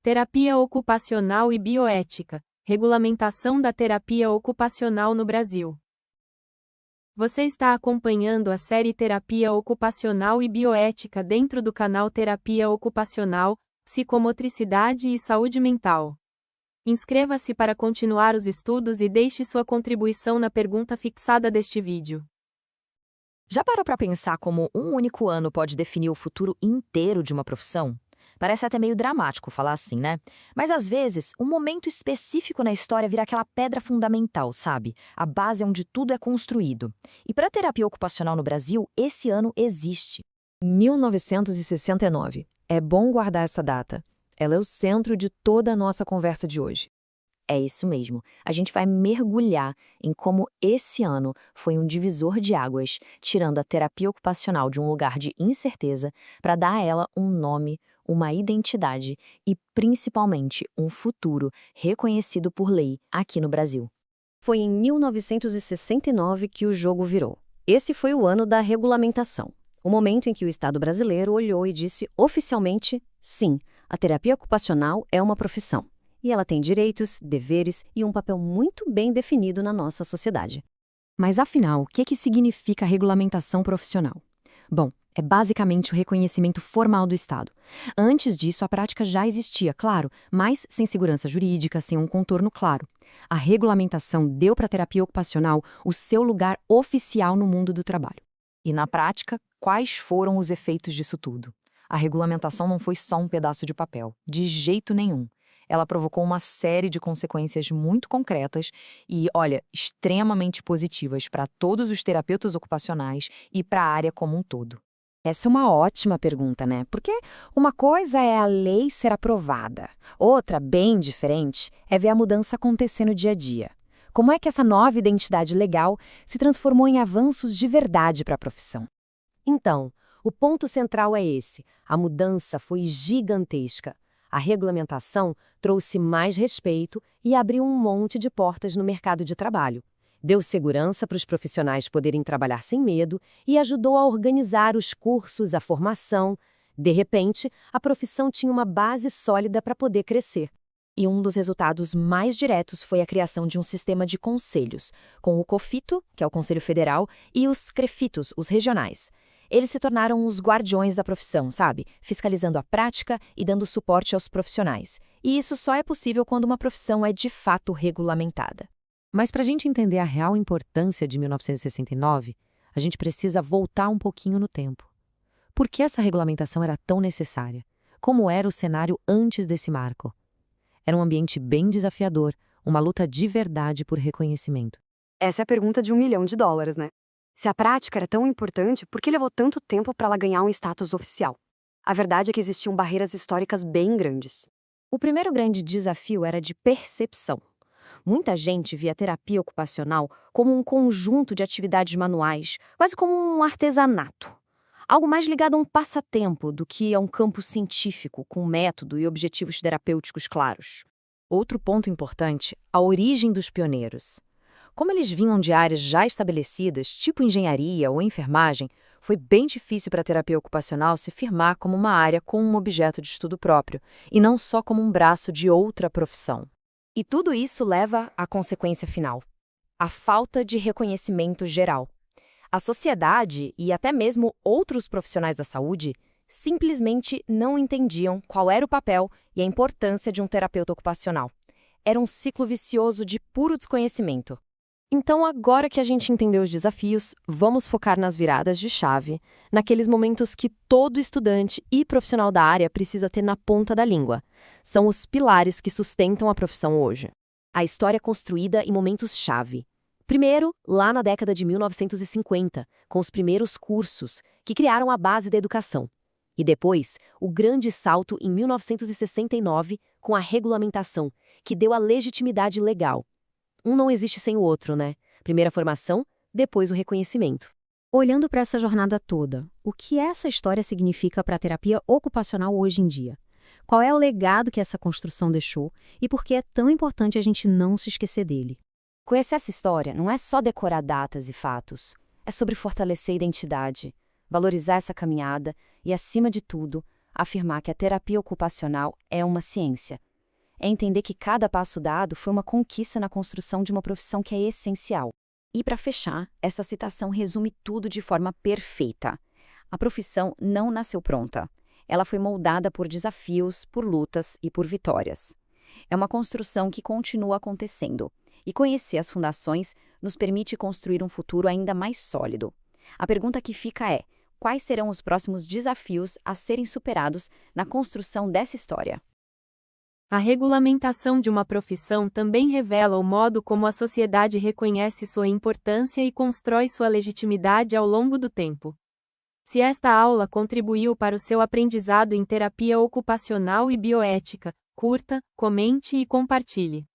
Terapia ocupacional e bioética. Regulamentação da terapia ocupacional no Brasil. Você está acompanhando a série Terapia Ocupacional e Bioética dentro do canal Terapia Ocupacional, Psicomotricidade e Saúde Mental. Inscreva-se para continuar os estudos e deixe sua contribuição na pergunta fixada deste vídeo. Já parou para pensar como um único ano pode definir o futuro inteiro de uma profissão? Parece até meio dramático falar assim, né? Mas às vezes, um momento específico na história vira aquela pedra fundamental, sabe? A base onde tudo é construído. E para a terapia ocupacional no Brasil, esse ano existe. 1969. É bom guardar essa data. Ela é o centro de toda a nossa conversa de hoje. É isso mesmo. A gente vai mergulhar em como esse ano foi um divisor de águas, tirando a terapia ocupacional de um lugar de incerteza para dar a ela um nome, uma identidade e, principalmente, um futuro reconhecido por lei aqui no Brasil. Foi em 1969 que o jogo virou. Esse foi o ano da regulamentação, o momento em que o Estado brasileiro olhou e disse oficialmente, sim, a terapia ocupacional é uma profissão. E ela tem direitos, deveres e um papel muito bem definido na nossa sociedade. Mas afinal, o que significa regulamentação profissional? Bom, é basicamente o reconhecimento formal do Estado. Antes disso, a prática já existia, claro, mas sem segurança jurídica, sem um contorno claro. A regulamentação deu para a terapia ocupacional o seu lugar oficial no mundo do trabalho. E na prática, quais foram os efeitos disso tudo? A regulamentação não foi só um pedaço de papel, de jeito nenhum. Ela provocou uma série de consequências muito concretas e, olha, extremamente positivas para todos os terapeutas ocupacionais e para a área como um todo. Essa é uma ótima pergunta, né? Porque uma coisa é a lei ser aprovada, outra, bem diferente, é ver a mudança acontecer no dia a dia. Como é que essa nova identidade legal se transformou em avanços de verdade para a profissão? Então, o ponto central é esse. A mudança foi gigantesca. A regulamentação trouxe mais respeito e abriu um monte de portas no mercado de trabalho. Deu segurança para os profissionais poderem trabalhar sem medo e ajudou a organizar os cursos, a formação. De repente, a profissão tinha uma base sólida para poder crescer. E um dos resultados mais diretos foi a criação de um sistema de conselhos, com o COFITO, que é o Conselho Federal, e os CREFITOS, os regionais. Eles se tornaram os guardiões da profissão, sabe? Fiscalizando a prática e dando suporte aos profissionais. E isso só é possível quando uma profissão é de fato regulamentada. Mas para a gente entender a real importância de 1969, a gente precisa voltar um pouquinho no tempo. Por que essa regulamentação era tão necessária? Como era o cenário antes desse marco? Era um ambiente bem desafiador, uma luta de verdade por reconhecimento. Essa é a pergunta de $1 milhão, né? Se a prática era tão importante, por que levou tanto tempo para ela ganhar um status oficial? A verdade é que existiam barreiras históricas bem grandes. O primeiro grande desafio era de percepção. Muita gente via a terapia ocupacional como um conjunto de atividades manuais, quase como um artesanato. Algo mais ligado a um passatempo do que a um campo científico, com método e objetivos terapêuticos claros. Outro ponto importante, a origem dos pioneiros. Como eles vinham de áreas já estabelecidas, tipo engenharia ou enfermagem, foi bem difícil para a terapia ocupacional se firmar como uma área com um objeto de estudo próprio, e não só como um braço de outra profissão. E tudo isso leva à consequência final: a falta de reconhecimento geral. A sociedade e até mesmo outros profissionais da saúde simplesmente não entendiam qual era o papel e a importância de um terapeuta ocupacional. Era um ciclo vicioso de puro desconhecimento. Então, agora que a gente entendeu os desafios, vamos focar nas viradas de chave, naqueles momentos que todo estudante e profissional da área precisa ter na ponta da língua. São os pilares que sustentam a profissão hoje. A história é construída em momentos-chave. Primeiro, lá na década de 1950, com os primeiros cursos, que criaram a base da educação. E depois, o grande salto em 1969, com a regulamentação, que deu a legitimidade legal. Um não existe sem o outro, né? Primeiro a formação, depois o reconhecimento. Olhando para essa jornada toda, o que essa história significa para a terapia ocupacional hoje em dia? Qual é o legado que essa construção deixou e por que é tão importante a gente não se esquecer dele? Conhecer essa história não é só decorar datas e fatos. É sobre fortalecer a identidade, valorizar essa caminhada e, acima de tudo, afirmar que a terapia ocupacional é uma ciência. É entender que cada passo dado foi uma conquista na construção de uma profissão que é essencial. E para fechar, essa citação resume tudo de forma perfeita. A profissão não nasceu pronta. Ela foi moldada por desafios, por lutas e por vitórias. É uma construção que continua acontecendo. E conhecer as fundações nos permite construir um futuro ainda mais sólido. A pergunta que fica é: quais serão os próximos desafios a serem superados na construção dessa história? A regulamentação de uma profissão também revela o modo como a sociedade reconhece sua importância e constrói sua legitimidade ao longo do tempo. Se esta aula contribuiu para o seu aprendizado em terapia ocupacional e bioética, curta, comente e compartilhe.